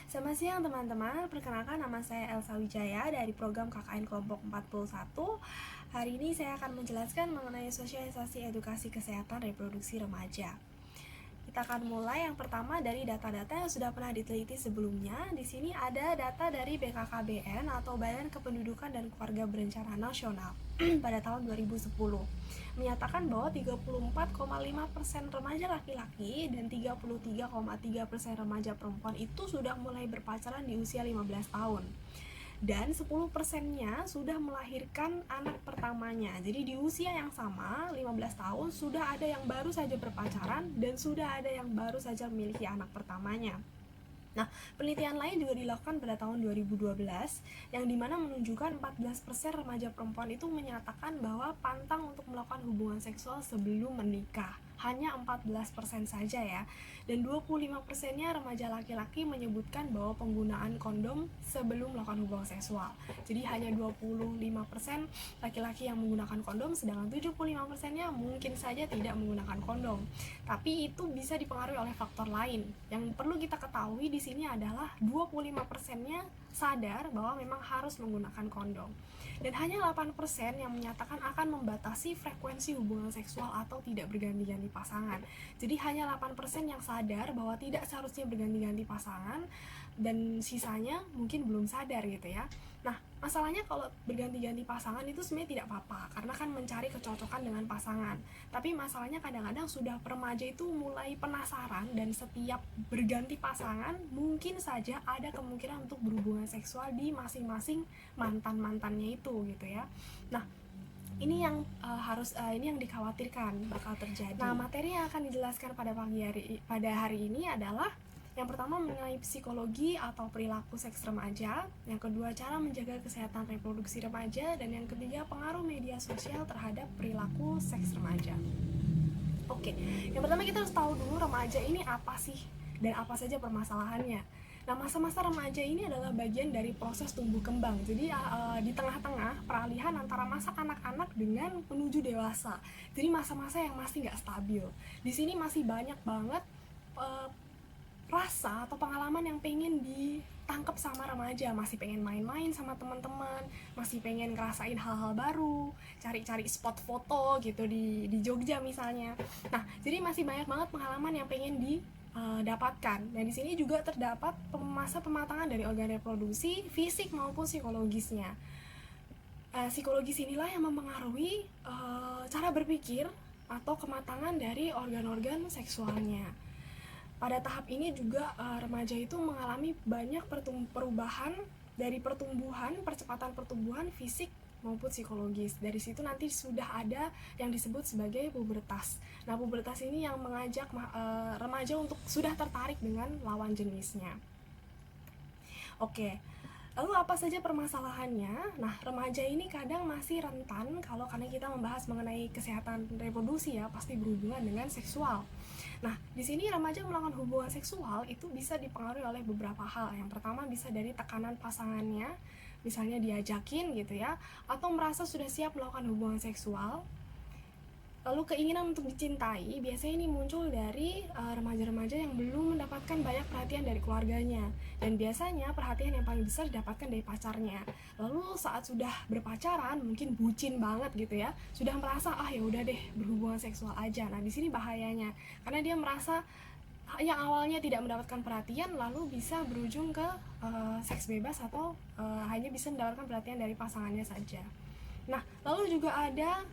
Selamat siang teman-teman, perkenalkan nama saya Elsa Wijaya dari program KKN Kelompok 41. Hari ini saya akan menjelaskan mengenai sosialisasi edukasi kesehatan reproduksi remaja. Kita akan mulai yang pertama dari data-data yang sudah pernah diteliti sebelumnya. Di sini ada data dari BKKBN atau Badan Kependudukan dan Keluarga Berencana Nasional pada tahun 2010 menyatakan bahwa 34,5% remaja laki-laki dan 33,3% remaja perempuan itu sudah mulai berpacaran di usia 15 tahun. Dan 10%-nya sudah melahirkan anak pertamanya. Jadi di usia yang sama, 15 tahun, sudah ada yang baru saja berpacaran dan sudah ada yang baru saja memiliki anak pertamanya. Nah, penelitian lain juga dilakukan pada tahun 2012 yang dimana menunjukkan 14% remaja perempuan itu menyatakan bahwa pantang untuk melakukan hubungan seksual sebelum menikah. Hanya 14% saja ya. Dan 25%-nya remaja laki-laki menyebutkan bahwa penggunaan kondom sebelum melakukan hubungan seksual. Jadi hanya 25% laki-laki yang menggunakan kondom, sedangkan 75%-nya mungkin saja tidak menggunakan kondom. Tapi itu bisa dipengaruhi oleh faktor lain. Yang perlu kita ketahui di sini adalah 25%-nya sadar bahwa memang harus menggunakan kondom. Dan hanya 8% yang menyatakan akan membatasi frekuensi hubungan seksual atau tidak berganti-ganti pasangan. Jadi hanya 8% yang sadar bahwa tidak seharusnya berganti-ganti pasangan dan sisanya mungkin belum sadar gitu ya. Nah, masalahnya kalau berganti-ganti pasangan itu sebenarnya tidak apa-apa karena kan mencari kecocokan dengan pasangan. Tapi masalahnya kadang-kadang sudah remaja itu mulai penasaran dan setiap berganti pasangan mungkin saja ada kemungkinan untuk berhubungan seksual di masing-masing mantan-mantannya itu gitu ya. Nah, ini yang ini yang dikhawatirkan bakal terjadi. Nah, materi yang akan dijelaskan pada hari ini adalah yang pertama mengenai psikologi atau perilaku seks remaja, yang kedua cara menjaga kesehatan reproduksi remaja, dan yang ketiga pengaruh media sosial terhadap perilaku seks remaja. Oke, yang pertama kita harus tahu dulu remaja ini apa sih dan apa saja permasalahannya. Nah, masa-masa remaja ini adalah bagian dari proses tumbuh kembang. Jadi di tengah-tengah peralihan antara masa kanak-kanak dengan menuju dewasa. Jadi masa-masa yang masih nggak stabil. Di sini masih banyak banget uh, rasa atau pengalaman yang pengen ditangkap sama remaja, masih pengen main-main sama teman-teman, masih pengen ngerasain hal-hal baru, cari-cari spot foto gitu di Jogja misalnya. Nah, jadi masih banyak banget pengalaman yang pengen dapatkan. Dan di sini juga terdapat masa pematangan dari organ reproduksi, fisik maupun psikologisnya. Psikologis inilah yang mempengaruhi cara berpikir atau kematangan dari organ-organ seksualnya. Pada tahap ini juga remaja itu mengalami banyak perubahan dari percepatan pertumbuhan fisik maupun psikologis. Dari situ nanti sudah ada yang disebut sebagai pubertas. Nah, pubertas ini yang mengajak remaja untuk sudah tertarik dengan lawan jenisnya. Oke, lalu apa saja permasalahannya? Nah, remaja ini kadang masih rentan karena kita membahas mengenai kesehatan reproduksi ya, pasti berhubungan dengan seksual. Nah, di sini remaja melakukan hubungan seksual itu bisa dipengaruhi oleh beberapa hal. Yang pertama bisa dari tekanan pasangannya, misalnya diajakin gitu ya, atau merasa sudah siap melakukan hubungan seksual. Lalu keinginan untuk dicintai biasanya ini muncul dari remaja-remaja yang belum mendapatkan banyak perhatian dari keluarganya, dan biasanya perhatian yang paling besar didapatkan dari pacarnya. Lalu saat sudah berpacaran mungkin bucin banget gitu ya, sudah merasa ya udah deh berhubungan seksual aja. Nah, di sini bahayanya karena dia merasa yang awalnya tidak mendapatkan perhatian lalu bisa berujung ke seks bebas atau hanya bisa mendapatkan perhatian dari pasangannya saja. Nah, lalu juga ada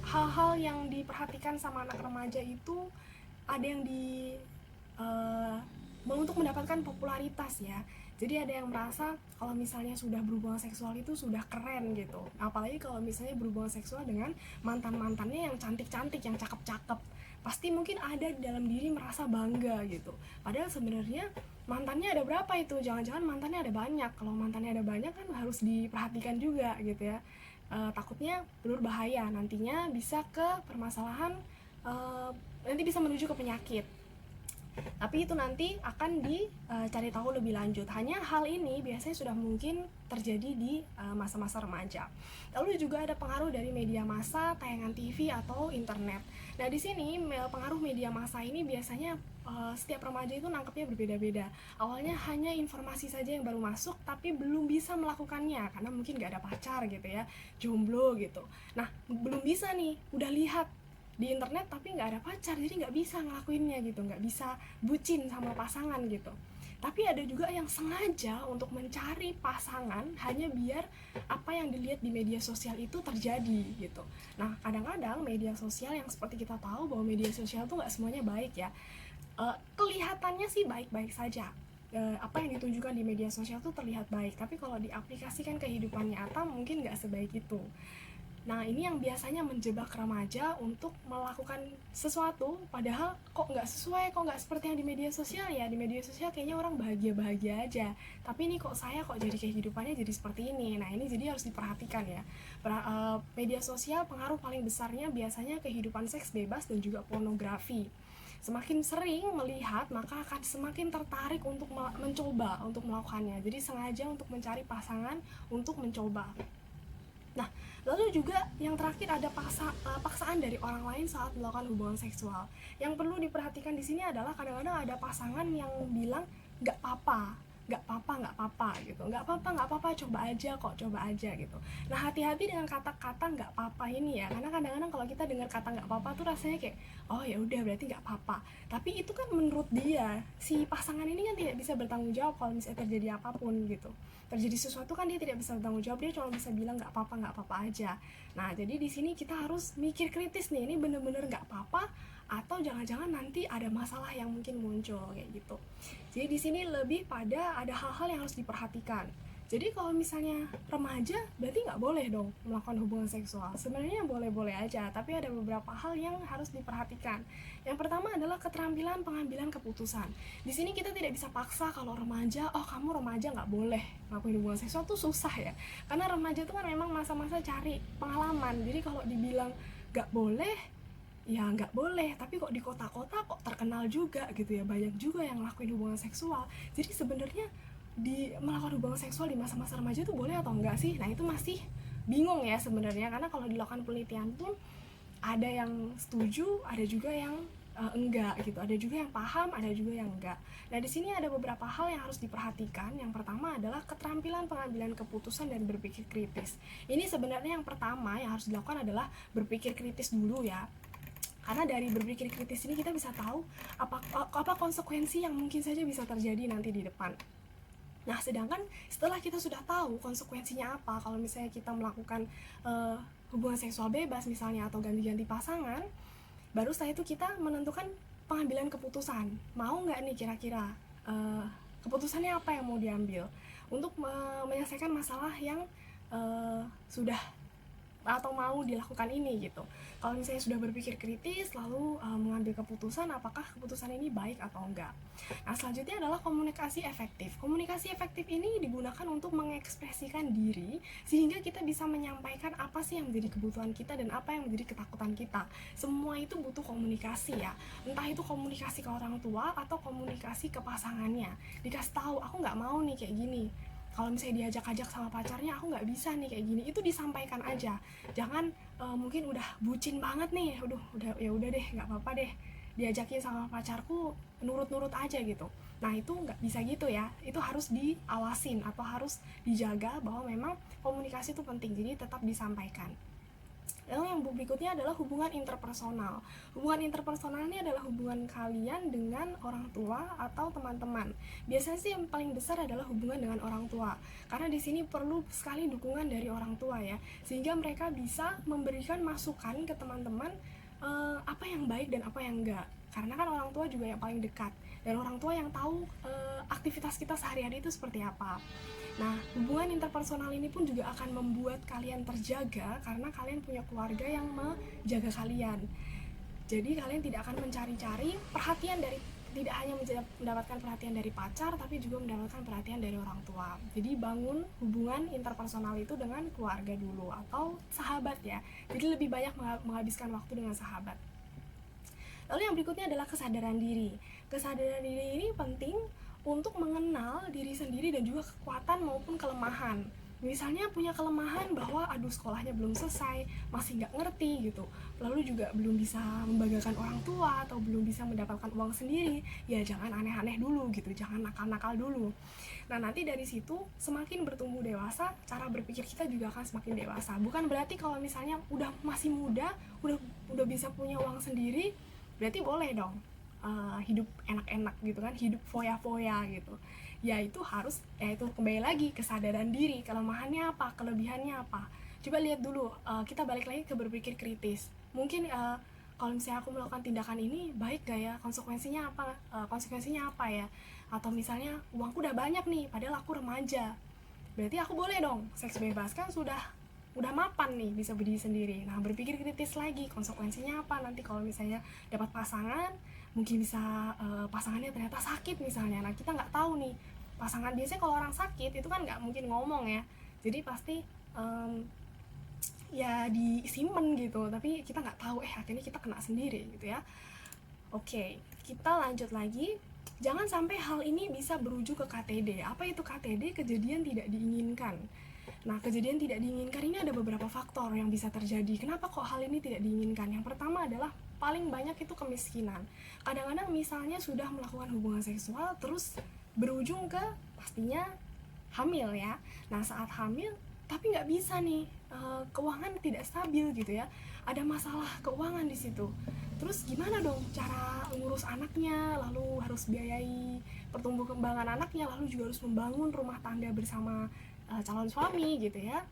hal-hal yang diperhatikan sama anak remaja itu, ada yang untuk mendapatkan popularitas ya. Jadi ada yang merasa kalau misalnya sudah berhubungan seksual itu sudah keren gitu. Apalagi kalau misalnya berhubungan seksual dengan mantan-mantannya yang cantik-cantik, yang cakep-cakep. Pasti mungkin ada di dalam diri merasa bangga gitu. Padahal sebenarnya mantannya ada berapa itu? Jangan-jangan mantannya ada banyak. Kalau mantannya ada banyak kan harus diperhatikan juga gitu ya. Takutnya berbahaya, nantinya bisa ke permasalahan, nanti bisa menuju ke penyakit. Tapi itu nanti akan dicari tahu lebih lanjut. Hanya hal ini biasanya sudah mungkin terjadi di masa-masa remaja. Lalu juga ada pengaruh dari media massa, tayangan TV atau internet. Nah, di sini pengaruh media massa ini biasanya setiap remaja itu nangkepnya berbeda-beda. Awalnya hanya informasi saja yang baru masuk, tapi belum bisa melakukannya karena mungkin gak ada pacar gitu ya, jomblo gitu. Nah, belum bisa nih, udah lihat di internet tapi nggak ada pacar, jadi nggak bisa ngelakuinnya gitu, nggak bisa bucin sama pasangan gitu. Tapi ada juga yang sengaja untuk mencari pasangan hanya biar apa yang dilihat di media sosial itu terjadi gitu. Nah, kadang-kadang media sosial yang seperti kita tahu bahwa media sosial tuh nggak semuanya baik ya. Kelihatannya sih baik-baik saja, apa yang ditunjukkan di media sosial tuh terlihat baik, tapi kalau diaplikasikan kehidupan nyata mungkin nggak sebaik itu. Nah, ini yang biasanya menjebak remaja untuk melakukan sesuatu padahal kok nggak sesuai, kok nggak seperti yang di media sosial ya. Di media sosial kayaknya orang bahagia-bahagia aja, tapi ini kok saya kok jadi kehidupannya jadi seperti ini. Nah, ini jadi harus diperhatikan ya. Media sosial pengaruh paling besarnya biasanya kehidupan seks bebas dan juga pornografi. Semakin sering melihat, maka akan semakin tertarik untuk mencoba untuk melakukannya. Jadi sengaja untuk mencari pasangan untuk mencoba. Nah, lalu juga yang terakhir ada paksaan dari orang lain saat melakukan hubungan seksual. Yang perlu diperhatikan di sini adalah kadang-kadang ada pasangan yang bilang nggak apa-apa, nggak apa-apa gitu, nggak apa-apa, coba aja gitu. Nah, hati-hati dengan kata-kata nggak apa-apa ini ya, karena kadang-kadang kalau kita dengar kata nggak apa-apa tuh rasanya kayak, oh ya udah berarti nggak apa-apa. Tapi itu kan menurut dia, si pasangan ini kan tidak bisa bertanggung jawab kalau misalnya terjadi apapun gitu. Terjadi sesuatu kan dia tidak bisa bertanggung jawab, dia cuma bisa bilang nggak apa-apa aja. Nah, jadi di sini kita harus mikir kritis nih, ini bener-bener nggak apa-apa atau jangan-jangan nanti ada masalah yang mungkin muncul kayak gitu. Jadi di sini lebih pada ada hal-hal yang harus diperhatikan. Jadi kalau misalnya remaja berarti nggak boleh dong melakukan hubungan seksual. Sebenarnya boleh-boleh aja, tapi ada beberapa hal yang harus diperhatikan. Yang pertama adalah keterampilan pengambilan keputusan. Di sini kita tidak bisa paksa kalau remaja, oh kamu remaja nggak boleh melakukan hubungan seksual, tuh susah ya. Karena remaja itu kan memang masa-masa cari pengalaman. Jadi kalau dibilang nggak boleh, ya nggak boleh. Tapi kok di kota-kota kok terkenal juga gitu ya, banyak juga yang ngelakuin hubungan seksual. Jadi sebenarnya melakukan hubungan seksual di masa-masa remaja itu boleh atau enggak sih? Nah, itu masih bingung ya sebenarnya, karena kalau dilakukan penelitian pun ada yang setuju, ada juga yang enggak gitu, ada juga yang paham, ada juga yang enggak. Nah, di sini ada beberapa hal yang harus diperhatikan. Yang pertama adalah keterampilan pengambilan keputusan dan berpikir kritis. Ini sebenarnya yang pertama yang harus dilakukan adalah berpikir kritis dulu ya. Karena dari berpikir kritis ini kita bisa tahu apa konsekuensi yang mungkin saja bisa terjadi nanti di depan. Nah, sedangkan setelah kita sudah tahu konsekuensinya apa, kalau misalnya kita melakukan hubungan seksual bebas misalnya atau ganti-ganti pasangan, baru setelah itu kita menentukan pengambilan keputusan. Mau nggak nih kira-kira keputusannya apa yang mau diambil untuk menyelesaikan masalah yang sudah atau mau dilakukan ini gitu. Kalau misalnya sudah berpikir kritis lalu mengambil keputusan, apakah keputusan ini baik atau enggak. Nah, selanjutnya adalah komunikasi efektif. Komunikasi efektif ini digunakan untuk mengekspresikan diri sehingga kita bisa menyampaikan apa sih yang menjadi kebutuhan kita dan apa yang menjadi ketakutan kita. Semua itu butuh komunikasi ya. Entah itu komunikasi ke orang tua atau komunikasi ke pasangannya. Dikasih tahu, aku nggak mau nih kayak gini. Kalau misalnya diajak-ajak sama pacarnya, aku nggak bisa nih kayak gini, itu disampaikan aja. Jangan mungkin udah bucin banget nih, udah ya udah deh, nggak apa-apa deh, diajakin sama pacarku nurut-nurut aja gitu. Nah, itu nggak bisa gitu ya, itu harus diawasin atau harus dijaga bahwa memang komunikasi itu penting, jadi tetap disampaikan. Lalu yang berikutnya adalah hubungan interpersonal. Hubungan interpersonal ini adalah hubungan kalian dengan orang tua atau teman-teman. Biasanya sih yang paling besar adalah hubungan dengan orang tua, karena di sini perlu sekali dukungan dari orang tua ya, sehingga mereka bisa memberikan masukan ke teman-teman apa yang baik dan apa yang enggak. Karena kan orang tua juga yang paling dekat, dan orang tua yang tahu aktivitas kita sehari-hari itu seperti apa. Nah, hubungan interpersonal ini pun juga akan membuat kalian terjaga karena kalian punya keluarga yang menjaga kalian. Jadi kalian tidak akan mencari-cari perhatian dari, tidak hanya mendapatkan perhatian dari pacar, tapi juga mendapatkan perhatian dari orang tua. Jadi bangun hubungan interpersonal itu dengan keluarga dulu atau sahabat ya. Jadi lebih banyak menghabiskan waktu dengan sahabat. Lalu yang berikutnya adalah kesadaran diri. Kesadaran diri ini penting untuk mengenal diri sendiri dan juga kekuatan maupun kelemahan. Misalnya punya kelemahan bahwa aduh sekolahnya belum selesai, masih nggak ngerti gitu, lalu juga belum bisa membanggakan orang tua atau belum bisa mendapatkan uang sendiri, ya jangan aneh-aneh dulu gitu, jangan nakal-nakal dulu. Nah nanti dari situ semakin bertumbuh dewasa, cara berpikir kita juga akan semakin dewasa. Bukan berarti kalau misalnya udah masih muda, udah bisa punya uang sendiri, berarti boleh dong hidup enak-enak gitu kan, hidup foya-foya gitu. Ya itu harus, ya itu kembali lagi kesadaran diri, kelemahannya apa, kelebihannya apa. Coba lihat dulu, kita balik lagi ke berpikir kritis. Mungkin kalau misalnya aku melakukan tindakan ini baik gak ya, konsekuensinya apa ya, atau misalnya uangku udah banyak nih padahal aku remaja, berarti aku boleh dong seks bebas, kan udah mapan nih, bisa berdiri sendiri. Nah berpikir kritis lagi, konsekuensinya apa nanti kalau misalnya dapat pasangan, mungkin bisa pasangannya ternyata sakit misalnya. Nah kita nggak tahu nih, pasangan biasanya kalau orang sakit itu kan nggak mungkin ngomong ya, jadi pasti ya disimpan gitu, tapi kita nggak tahu akhirnya kita kena sendiri gitu ya. Oke, kita lanjut lagi. Jangan sampai hal ini bisa berujung ke KTD. Apa itu KTD? Kejadian tidak diinginkan. Nah, kejadian tidak diinginkan ini ada beberapa faktor yang bisa terjadi. Kenapa kok hal ini tidak diinginkan? Yang pertama adalah paling banyak itu kemiskinan. Kadang-kadang misalnya sudah melakukan hubungan seksual terus berujung ke pastinya hamil ya. Nah, saat hamil tapi nggak bisa nih, keuangan tidak stabil gitu ya. Ada masalah keuangan di situ. Terus gimana dong cara ngurus anaknya, lalu harus biayai pertumbuh kembangan anaknya, lalu juga harus membangun rumah tangga bersama calon suami gitu ya,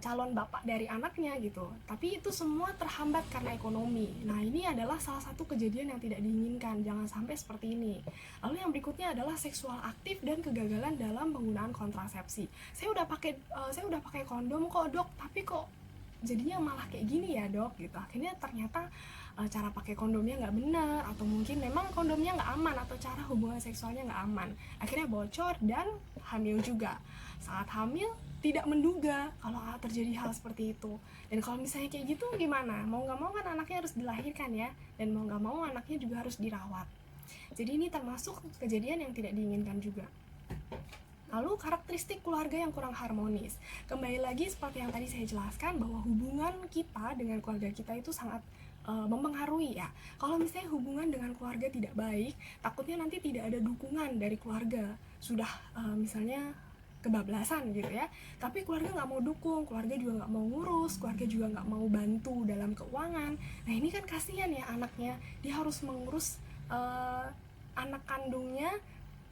calon bapak dari anaknya gitu. Tapi itu semua terhambat karena ekonomi. Nah ini adalah salah satu kejadian yang tidak diinginkan, jangan sampai seperti ini. Lalu yang berikutnya adalah seksual aktif dan kegagalan dalam penggunaan kontrasepsi. Saya udah pakai kondom kok dok, tapi kok jadinya malah kayak gini ya dok gitu. Akhirnya ternyata cara pakai kondomnya nggak benar, atau mungkin memang kondomnya nggak aman, atau cara hubungan seksualnya nggak aman, akhirnya bocor dan hamil juga. Saat hamil tidak menduga kalau terjadi hal seperti itu. Dan kalau misalnya kayak gitu gimana, mau nggak mau kan anaknya harus dilahirkan ya, dan mau nggak mau anaknya juga harus dirawat. Jadi ini termasuk kejadian yang tidak diinginkan juga. Lalu karakteristik keluarga yang kurang harmonis. Kembali lagi seperti yang tadi saya jelaskan, bahwa hubungan kita dengan keluarga kita itu sangat mempengaruhi ya. Kalau misalnya hubungan dengan keluarga tidak baik, takutnya nanti tidak ada dukungan dari keluarga. Sudah misalnya kebablasan gitu ya, tapi keluarga nggak mau dukung, keluarga juga nggak mau ngurus, keluarga juga nggak mau bantu dalam keuangan. Nah ini kan kasihan ya anaknya, dia harus mengurus anak kandungnya,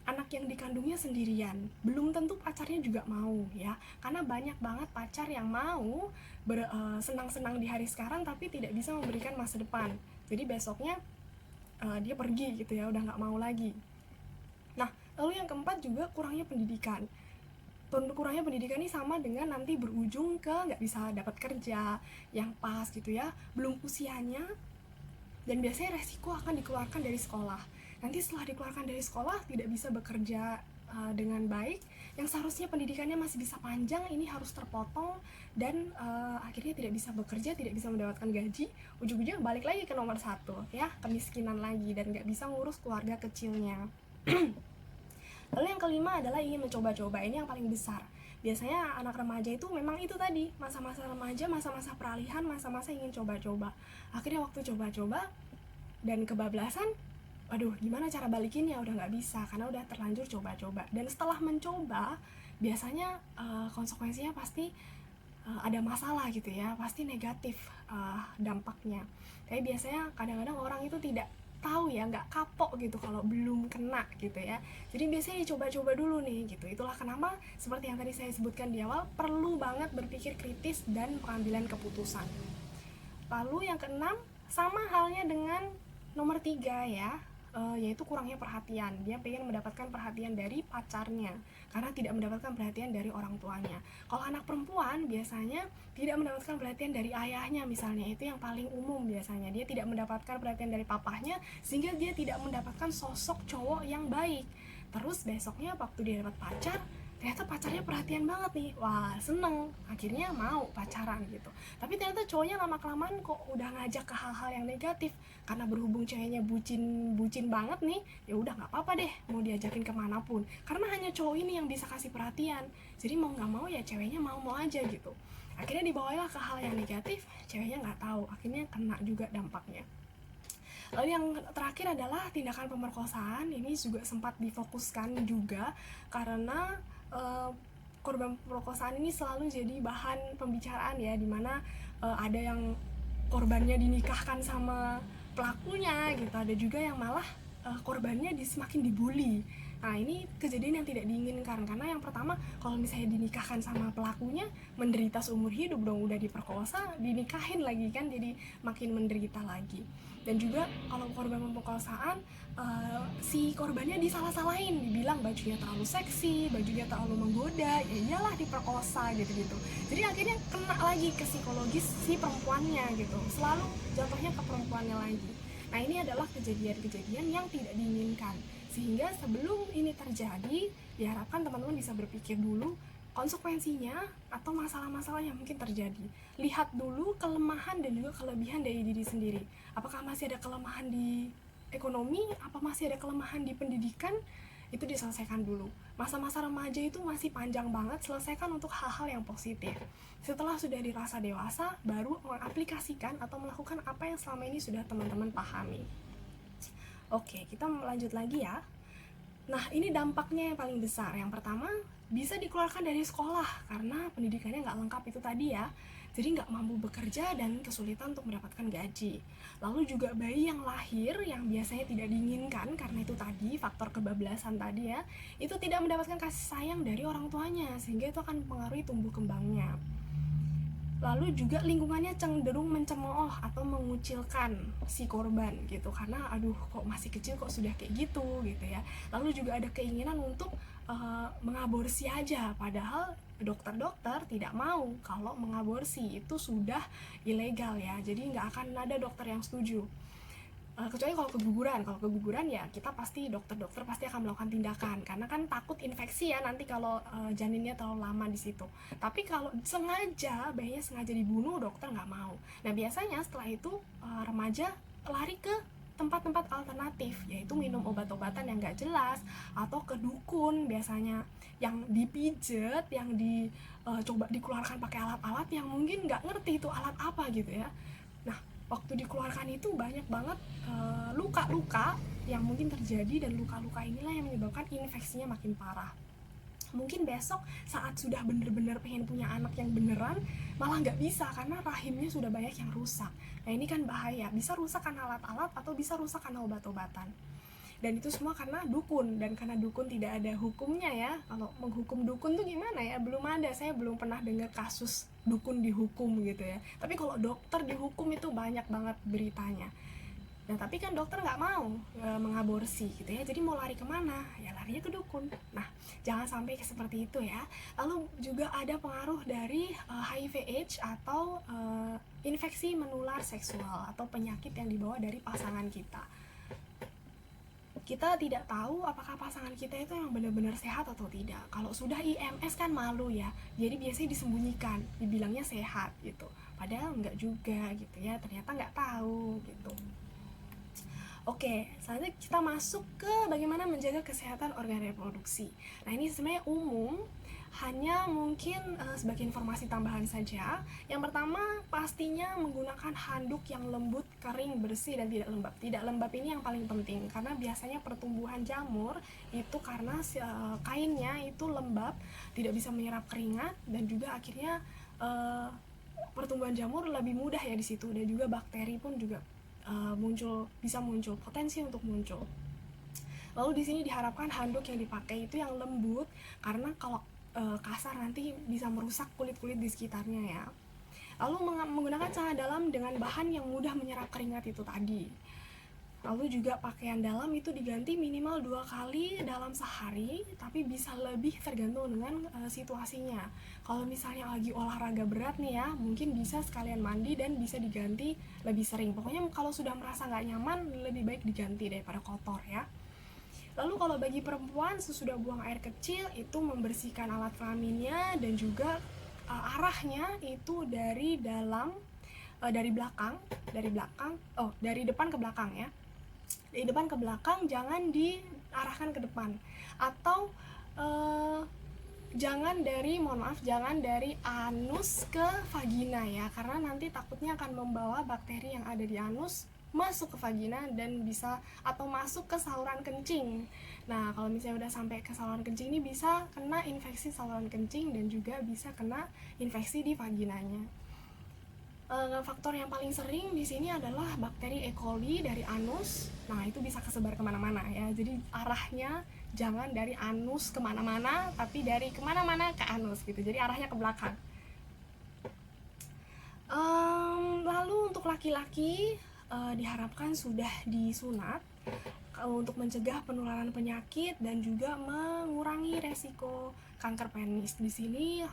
anak yang dikandungnya sendirian. Belum tentu pacarnya juga mau ya, karena banyak banget pacar yang mau senang-senang di hari sekarang tapi tidak bisa memberikan masa depan. Jadi besoknya dia pergi gitu ya, udah nggak mau lagi. Nah lalu yang keempat juga kurangnya pendidikan. Kurangnya pendidikan ini sama dengan nanti berujung ke nggak bisa dapat kerja yang pas gitu ya, belum usianya, dan biasanya resiko akan dikeluarkan dari sekolah. Nanti setelah dikeluarkan dari sekolah tidak bisa bekerja dengan baik, yang seharusnya pendidikannya masih bisa panjang ini harus terpotong, dan akhirnya tidak bisa bekerja, tidak bisa mendapatkan gaji, ujung-ujungnya balik lagi ke nomor satu ya, kemiskinan lagi, dan nggak bisa ngurus keluarga kecilnya. Lalu yang kelima adalah ingin mencoba-coba. Ini yang paling besar. Biasanya anak remaja itu memang itu tadi, masa-masa remaja, masa-masa peralihan, masa-masa ingin coba-coba. Akhirnya waktu coba-coba dan kebablasan, aduh gimana cara balikinnya, udah nggak bisa karena udah terlanjur coba-coba. Dan setelah mencoba biasanya konsekuensinya pasti ada masalah gitu ya, pasti negatif dampaknya. Tapi biasanya kadang-kadang orang itu tidak tahu ya, nggak kapok gitu kalau belum kena gitu ya. Jadi biasanya dicoba-coba dulu nih gitu. Itulah kenapa seperti yang tadi saya sebutkan di awal, perlu banget berpikir kritis dan pengambilan keputusan. Lalu yang keenam, sama halnya dengan nomor 3 ya, yaitu kurangnya perhatian. Dia pengen mendapatkan perhatian dari pacarnya karena tidak mendapatkan perhatian dari orang tuanya. Kalau anak perempuan biasanya tidak mendapatkan perhatian dari ayahnya misalnya, itu yang paling umum biasanya. Dia tidak mendapatkan perhatian dari papahnya sehingga dia tidak mendapatkan sosok cowok yang baik. Terus besoknya waktu dia dapat pacar, ternyata pacarnya perhatian banget nih, wah seneng, akhirnya mau pacaran gitu. Tapi ternyata cowoknya lama-kelamaan kok udah ngajak ke hal-hal yang negatif, karena berhubung ceweknya bucin banget nih, ya udah nggak apa-apa deh mau diajakin kemanapun, karena hanya cowok ini yang bisa kasih perhatian. Jadi mau nggak mau ya ceweknya mau aja gitu. Akhirnya dibawalah ke hal yang negatif, ceweknya nggak tahu, akhirnya kena juga dampaknya. Lalu yang terakhir adalah tindakan pemerkosaan. Ini juga sempat difokuskan juga karena korban pemerkosaan ini selalu jadi bahan pembicaraan ya, dimana ada yang korbannya dinikahkan sama pelakunya gitu, ada juga yang malah korbannya semakin dibully. Nah ini kejadian yang tidak diinginkan, karena yang pertama kalau misalnya dinikahkan sama pelakunya menderita seumur hidup dong, udah diperkosa dinikahin lagi kan, jadi makin menderita lagi. Dan juga kalau korban pemerkosaan si korbannya disalah-salahin, dibilang bajunya terlalu seksi, bajunya terlalu menggoda, ya iyalah diperkosa gitu-gitu. Jadi akhirnya kena lagi ke psikologis si perempuannya gitu, selalu jatuhnya ke perempuannya lagi. Nah ini adalah kejadian-kejadian yang tidak diinginkan, sehingga sebelum ini terjadi diharapkan teman-teman bisa berpikir dulu konsekuensinya atau masalah-masalah yang mungkin terjadi. Lihat dulu kelemahan dan juga kelebihan dari diri sendiri. Apakah masih ada kelemahan di ekonomi, apa masih ada kelemahan di pendidikan, itu diselesaikan dulu. Masa-masa remaja itu masih panjang banget, selesaikan untuk hal-hal yang positif. Setelah sudah dirasa dewasa, baru mengaplikasikan atau melakukan apa yang selama ini sudah teman-teman pahami. Oke, kita lanjut lagi ya. Nah, ini dampaknya yang paling besar. Yang pertama, bisa dikeluarkan dari sekolah karena pendidikannya nggak lengkap itu tadi ya. Jadi nggak mampu bekerja dan kesulitan untuk mendapatkan gaji. Lalu juga bayi yang lahir yang biasanya tidak diinginkan karena itu tadi faktor kebablasan tadi ya, itu tidak mendapatkan kasih sayang dari orang tuanya, sehingga itu akan mempengaruhi tumbuh kembangnya. Lalu juga lingkungannya cenderung mencemooh atau mengucilkan si korban gitu, karena aduh kok masih kecil kok sudah kayak gitu ya. Lalu juga ada keinginan untuk mengaborsi aja, padahal dokter-dokter tidak mau kalau mengaborsi itu sudah ilegal ya, jadi nggak akan ada dokter yang setuju. Kecuali kalau keguguran ya kita pasti dokter pasti akan melakukan tindakan, karena kan takut infeksi ya nanti kalau janinnya terlalu lama di situ. Tapi kalau bayinya sengaja dibunuh, dokter nggak mau. Nah biasanya setelah itu remaja lari ke tempat-tempat alternatif, yaitu minum obat-obatan yang nggak jelas atau ke dukun, biasanya yang dipijet, yang coba dikeluarkan pakai alat-alat yang mungkin nggak ngerti itu alat apa gitu ya. Nah waktu dikeluarkan itu banyak banget luka-luka yang mungkin terjadi, dan luka-luka inilah yang menyebabkan infeksinya makin parah. Mungkin besok saat sudah bener-bener pengen punya anak yang beneran malah nggak bisa karena rahimnya sudah banyak yang rusak. Nah ini kan bahaya, bisa rusak karena alat-alat atau bisa rusak karena obat-obatan. Dan itu semua karena dukun, dan karena dukun tidak ada hukumnya ya. Kalau menghukum dukun tuh gimana ya, belum ada, saya belum pernah dengar kasus dukun dihukum gitu ya. Tapi kalau dokter dihukum itu banyak banget beritanya. Nah tapi kan dokter nggak mau mengaborsi gitu ya, jadi mau lari kemana? Ya larinya ke dukun. Nah jangan sampai seperti itu ya. Lalu juga ada pengaruh dari HIV/AIDS atau infeksi menular seksual atau penyakit yang dibawa dari pasangan kita. Kita tidak tahu apakah pasangan kita itu yang benar-benar sehat atau tidak. Kalau sudah IMS kan malu ya, jadi biasanya disembunyikan, dibilangnya sehat gitu, padahal enggak juga gitu ya, ternyata nggak tahu gitu. Oke, selanjutnya kita masuk ke bagaimana menjaga kesehatan organ reproduksi. Nah ini sebenarnya umum, hanya mungkin sebagai informasi tambahan saja. Yang pertama pastinya menggunakan handuk yang lembut, kering, bersih, dan tidak lembab. Tidak lembab ini yang paling penting, karena biasanya pertumbuhan jamur itu karena kainnya itu lembab, tidak bisa menyerap keringat, dan juga akhirnya pertumbuhan jamur lebih mudah ya di situ, dan juga bakteri pun juga bisa muncul, potensi untuk muncul. Lalu di sini diharapkan handuk yang dipakai itu yang lembut, karena kalau kasar nanti bisa merusak kulit-kulit di sekitarnya ya. Lalu menggunakan celana dalam dengan bahan yang mudah menyerap keringat itu tadi. Lalu juga pakaian dalam itu diganti minimal 2 kali dalam sehari, tapi bisa lebih tergantung dengan situasinya. Kalau misalnya lagi olahraga berat nih ya, mungkin bisa sekalian mandi dan bisa diganti lebih sering. Pokoknya kalau sudah merasa nggak nyaman, lebih baik diganti daripada kotor ya. Lalu kalau bagi perempuan, sesudah buang air kecil itu membersihkan alat kelaminnya dan juga arahnya itu dari dalam, dari depan ke belakang ya. Dari depan ke belakang, jangan diarahkan ke depan. Atau jangan dari anus ke vagina ya, karena nanti takutnya akan membawa bakteri yang ada di anus masuk ke vagina dan bisa atau masuk ke saluran kencing. Nah, kalau misalnya udah sampai ke saluran kencing ini bisa kena infeksi saluran kencing dan juga bisa kena infeksi di vaginanya. Faktor yang paling sering di sini adalah bakteri E. coli dari anus. Nah, itu bisa kesebar kemana-mana ya. Jadi arahnya jangan dari anus kemana-mana, tapi dari kemana-mana ke anus gitu. Jadi arahnya ke belakang. Lalu untuk laki-laki diharapkan sudah disunat untuk mencegah penularan penyakit dan juga mengurangi resiko kanker penis. Di sini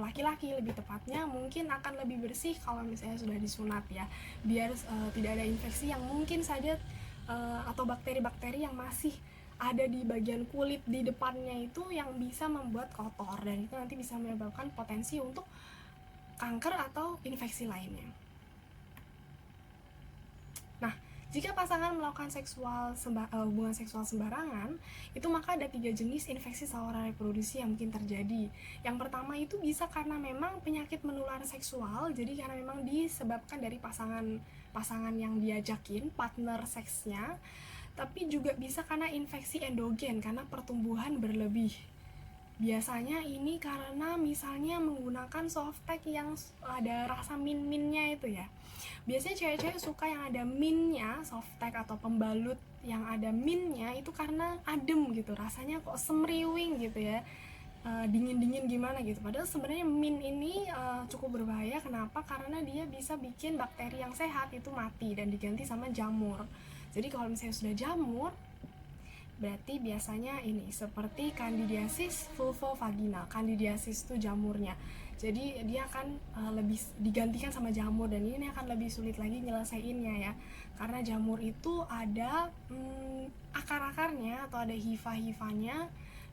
laki-laki lebih tepatnya mungkin akan lebih bersih kalau misalnya sudah disunat ya, biar tidak ada infeksi yang mungkin saja atau bakteri-bakteri yang masih ada di bagian kulit di depannya itu yang bisa membuat kotor, dan itu nanti bisa menyebabkan potensi untuk kanker atau infeksi lainnya. Nah, jika pasangan melakukan hubungan seksual sembarangan, itu maka ada 3 jenis infeksi saluran reproduksi yang mungkin terjadi. Yang pertama itu bisa karena memang penyakit menular seksual, jadi karena memang disebabkan dari pasangan yang diajakin, partner seksnya, tapi juga bisa karena infeksi endogen, karena pertumbuhan berlebih. Biasanya ini karena misalnya menggunakan softtek yang ada rasa min-minnya itu ya. Biasanya cewek-cewek suka yang ada minnya, softtek atau pembalut yang ada minnya itu karena adem gitu, rasanya kok semriwing gitu ya, dingin-dingin gimana gitu. Padahal sebenarnya min ini cukup berbahaya. Kenapa? Karena dia bisa bikin bakteri yang sehat itu mati dan diganti sama jamur. Jadi kalau misalnya sudah jamur, berarti biasanya ini seperti candidiasis vulvovaginal. Candidiasis itu jamurnya, jadi dia akan lebih digantikan sama jamur, dan ini akan lebih sulit lagi nyelesainnya ya, karena jamur itu ada akar-akarnya atau ada hifa-hifanya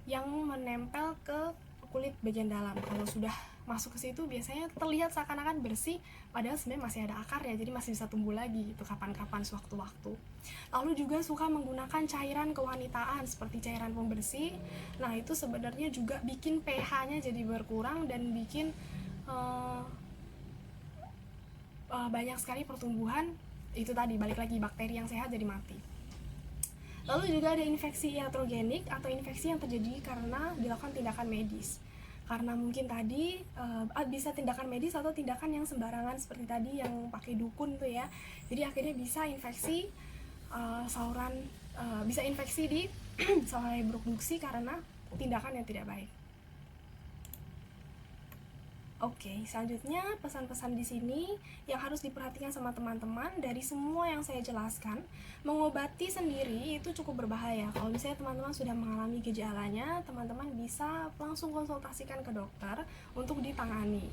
yang menempel ke kulit bagian dalam. Kalau sudah masuk ke situ biasanya terlihat seakan-akan bersih, padahal sebenarnya masih ada akarnya, jadi masih bisa tumbuh lagi gitu kapan-kapan sewaktu-waktu. Lalu juga suka menggunakan cairan kewanitaan seperti cairan pembersih. Nah, itu sebenarnya juga bikin pH-nya jadi berkurang dan bikin banyak sekali pertumbuhan. Itu tadi balik lagi, bakteri yang sehat jadi mati. Lalu juga ada infeksi iatrogenik atau infeksi yang terjadi karena dilakukan tindakan medis. Karena mungkin tadi bisa tindakan medis atau tindakan yang sembarangan seperti tadi yang pakai dukun tuh ya. Jadi akhirnya bisa infeksi bisa infeksi di saluran reproduksi karena tindakan yang tidak baik. Oke, selanjutnya pesan-pesan di sini yang harus diperhatikan sama teman-teman dari semua yang saya jelaskan. Mengobati sendiri itu cukup berbahaya. Kalau misalnya teman-teman sudah mengalami gejalanya, teman-teman bisa langsung konsultasikan ke dokter untuk ditangani.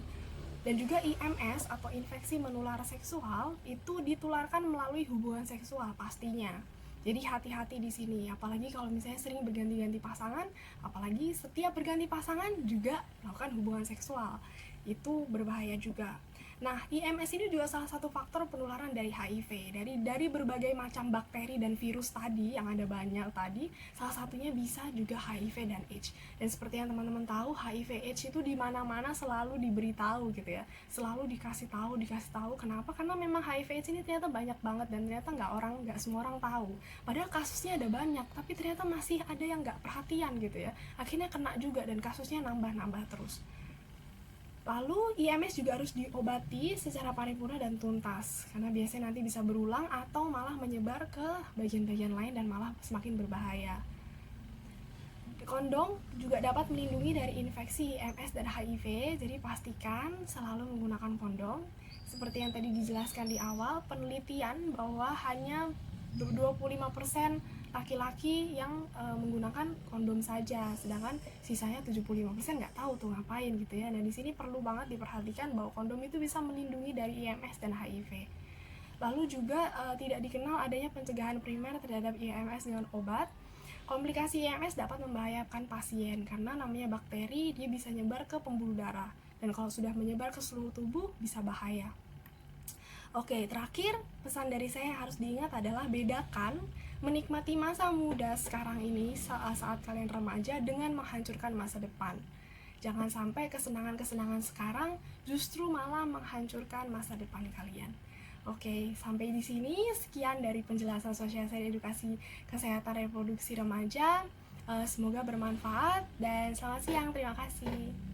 Dan juga IMS atau infeksi menular seksual itu ditularkan melalui hubungan seksual pastinya. Jadi hati-hati di sini, apalagi kalau misalnya sering berganti-ganti pasangan, apalagi setiap berganti pasangan juga melakukan hubungan seksual. Itu berbahaya juga. Nah, IMS ini juga salah satu faktor penularan dari HIV. Dari berbagai macam bakteri dan virus tadi yang ada banyak tadi, salah satunya bisa juga HIV dan AIDS. Dan seperti yang teman-teman tahu, HIV AIDS itu di mana-mana selalu diberitahu gitu ya. Selalu dikasih tahu. Kenapa? Karena memang HIV AIDS ini ternyata banyak banget dan ternyata nggak semua orang tahu. Padahal kasusnya ada banyak, tapi ternyata masih ada yang nggak perhatian gitu ya. Akhirnya kena juga dan kasusnya nambah terus. Lalu IMS juga harus diobati secara paripurna dan tuntas, karena biasanya nanti bisa berulang atau malah menyebar ke bagian-bagian lain dan malah semakin berbahaya. Kondom juga dapat melindungi dari infeksi IMS dan HIV, jadi pastikan selalu menggunakan kondom. Seperti yang tadi dijelaskan di awal, penelitian bahwa hanya 25% laki-laki yang menggunakan kondom saja, sedangkan sisanya 75% nggak tahu tuh ngapain gitu ya. Nah, di sini perlu banget diperhatikan bahwa kondom itu bisa melindungi dari IMS dan HIV. Lalu juga tidak dikenal adanya pencegahan primer terhadap IMS dengan obat. Komplikasi IMS dapat membahayakan pasien karena namanya bakteri, dia bisa nyebar ke pembuluh darah. Dan kalau sudah menyebar ke seluruh tubuh, bisa bahaya. Oke, terakhir pesan dari saya yang harus diingat adalah bedakan menikmati masa muda sekarang ini saat kalian remaja dengan menghancurkan masa depan. Jangan sampai kesenangan-kesenangan sekarang justru malah menghancurkan masa depan kalian. Oke, sampai di sini sekian dari penjelasan sosialisasi edukasi kesehatan reproduksi remaja. Semoga bermanfaat dan selamat siang. Terima kasih.